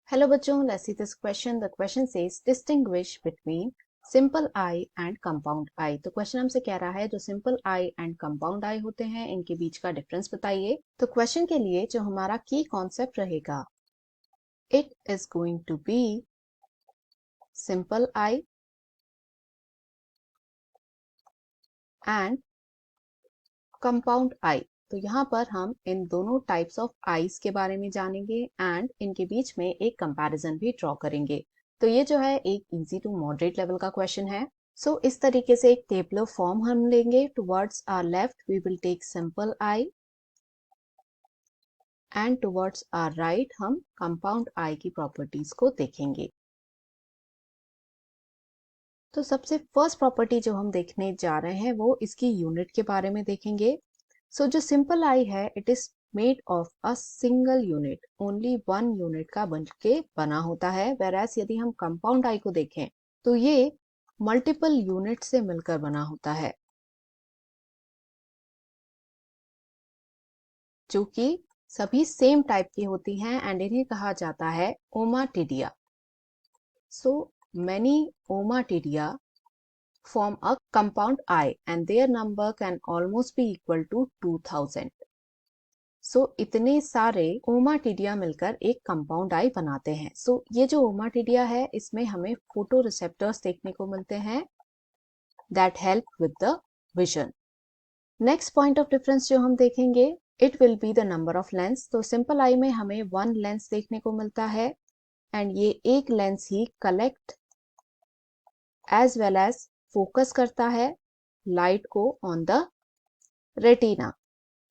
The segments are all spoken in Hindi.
Hello बच्चों, let's see this question. The question says distinguish between simple eye and compound eye. तो क्वेश्चन हमसे कह रहा है जो सिंपल आई एंड कंपाउंड आई होते हैं इनके बीच का डिफरेंस बताइए। तो क्वेश्चन के लिए जो हमारा की कॉन्सेप्ट रहेगा, it is going to be simple eye and compound eye. तो यहाँ पर हम इन दोनों टाइप्स ऑफ आईज के बारे में जानेंगे एंड इनके बीच में एक कंपैरिजन भी ड्रॉ करेंगे। तो ये जो है एक इजी टू मॉडरेट लेवल का क्वेश्चन है। सो इस तरीके से एक टेबलर फॉर्म हम लेंगे। Towards our left we will take simple eye and towards our right हम कंपाउंड आई की प्रॉपर्टीज को देखेंगे। तो सबसे फर्स्ट प्रॉपर्टी जो हम देखने जा रहे हैं वो इसकी यूनिट के बारे में देखेंगे। सो जो सिंपल आई है it is made of a single unit, only one unit का बनके बना होता है। वेरास यदि हम कंपाउंड आई को देखें तो ये मल्टीपल यूनिट से मिलकर बना होता है, जो कि सभी सेम टाइप की होती हैं एंड इन्हें कहा जाता है ommatidia. So many ommatidia form a compound eye and their number can almost be equal to 2000. सो इतने सारे ओमाटिडिया मिलकर एक कंपाउंड आई बनाते हैं। सो ये जो ओमाटिडिया है इसमें हमें फोटो रिसेप्टर्स देखने को मिलते हैं that help with the vision. Next point of difference जो हम देखेंगे, it will be the number of lens. तो सिंपल आई में हमें वन लेंस देखने को मिलता है एंड ये एक लेंस ही collect as well as focus करता है लाइट को ऑन द रेटिना।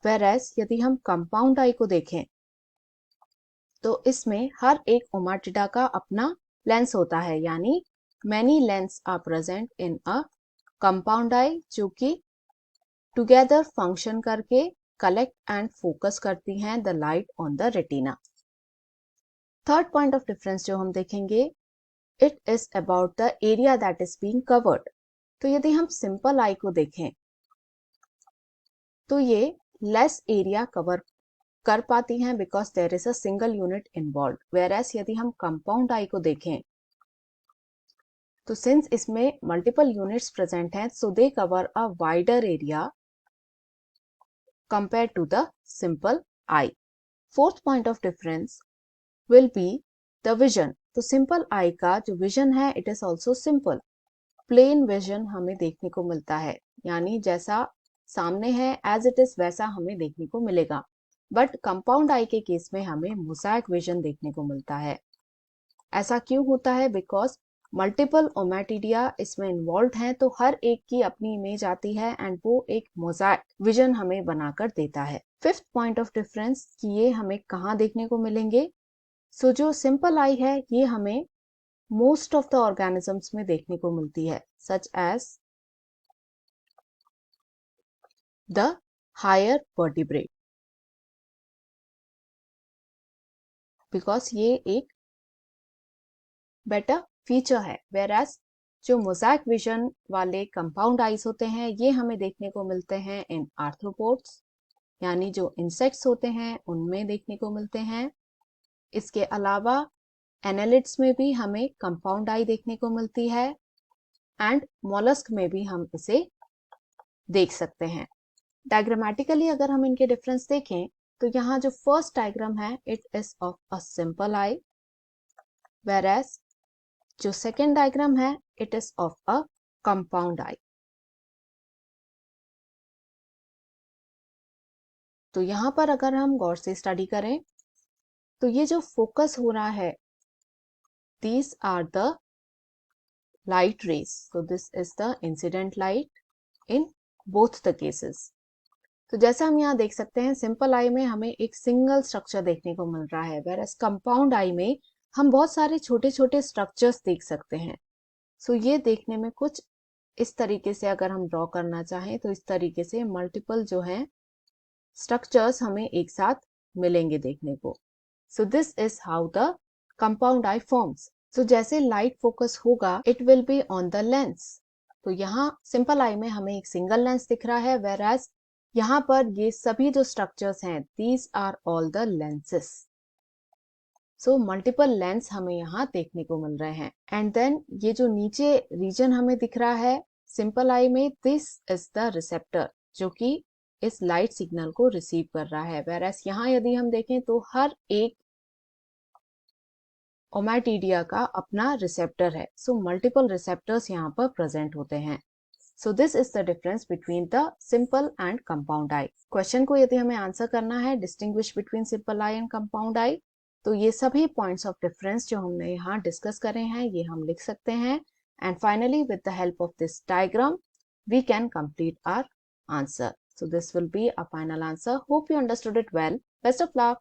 वेरएस यदि हम कंपाउंड आई को देखें तो इसमें हर एक ओमाटिडा का अपना लेंस होता है, यानी many lens are present in a compound eye जो कि टुगेदर फंक्शन करके कलेक्ट एंड फोकस करती हैं the light on the retina. Third point of difference जो हम देखेंगे, it is about the area that is being covered. तो यदि हम सिंपल आई को देखें तो ये लेस एरिया कवर कर पाती हैं because there is a single unit involve. Whereas यदि हम कंपाउंड आई को देखें तो सिंस इसमें मल्टीपल यूनिट्स प्रेजेंट हैं so they cover a wider area compare to the simple eye. Fourth point of difference will be the vision. तो सिंपल आई का जो विजन है it is also simple, plain vision हमें देखने को मिलता है, यानी जैसा सामने है एज इट इज वैसा हमें देखने को मिलेगा। बट कंपाउंड आई के केस में हमें मोज़ेक विजन देखने को मिलता है। ऐसा क्यों होता है? बिकॉज मल्टीपल ओमेटिडिया इसमें इन्वॉल्व हैं, तो हर एक की अपनी इमेज आती है एंड वो एक मोज़ेक विजन हमें बनाकर देता है। फिफ्थ पॉइंट ऑफ डिफरेंस कि ये हमें कहाँ देखने को मिलेंगे। सो जो सिंपल आई है ये हमें मोस्ट ऑफ द ऑर्गेनिजम्स में देखने को मिलती है, such as the higher vertebrate, because ये एक बेटर फीचर है। वेराज जो मोज़ेक विजन वाले कंपाउंड आईज होते हैं ये हमें देखने को मिलते हैं इन आर्थ्रोपोड्स, यानी जो इंसेक्ट्स होते हैं उनमें देखने को मिलते हैं। इसके अलावा एनालिड्स में भी हमें कंपाउंड आई देखने को मिलती है एंड मोलस्क में भी हम इसे देख सकते हैं। डायग्रामेटिकली अगर हम इनके डिफरेंस देखें तो यहाँ जो फर्स्ट डायग्राम है it is of a simple eye, whereas जो सेकेंड डायग्राम है it is of a compound eye. तो यहां पर अगर हम गौर से स्टडी करें तो ये जो फोकस हो रहा है these are the light rays, so this is the incident light in both the cases. तो जैसा हम यहाँ देख सकते हैं सिंपल आई में हमें एक सिंगल स्ट्रक्चर देखने को मिल रहा है, whereas कंपाउंड आई में हम बहुत सारे छोटे छोटे स्ट्रक्चर्स देख सकते हैं। सो ये देखने में कुछ इस तरीके से अगर हम ड्रॉ करना चाहें तो इस तरीके से मल्टीपल जो है स्ट्रक्चर्स हमें एक साथ मिलेंगे देखने को। सो this is how the compound I forms. तो जैसे लाइट फोकस होगा it will be on the lens. तो यहाँ सिंपल आई में हमें एक सिंगल लेंस दिख रहा है, वेराज यहाँ पर ये सभी जो स्ट्रक्चर्स हैं these are all the lenses. So multiple lens हमें यहाँ देखने को मिल रहे हैं। एंड देन ये जो नीचे रीजन हमें दिख रहा है सिंपल आई में, दिस इज द रिसेप्टर जो कि इस लाइट सिग्नल को रिसीव कर रहा है। वेरएस यहाँ यदि हम देखें तो हर एक ओमैटिडिया का अपना रिसेप्टर है। सो मल्टीपल रिसेप्टर्स यहाँ पर प्रेजेंट होते हैं। So this is the difference between the simple and compound eye. Question को यदि हमें आंसर करना है distinguish between simple eye and compound eye, तो ये सभी पॉइंट्स ऑफ डिफरेंस जो हमने यहाँ डिस्कस करे हैं ये हम लिख सकते हैं। And finally with the help of this diagram we can complete our answer. So this will be a final answer. Hope you understood it well. Best of luck.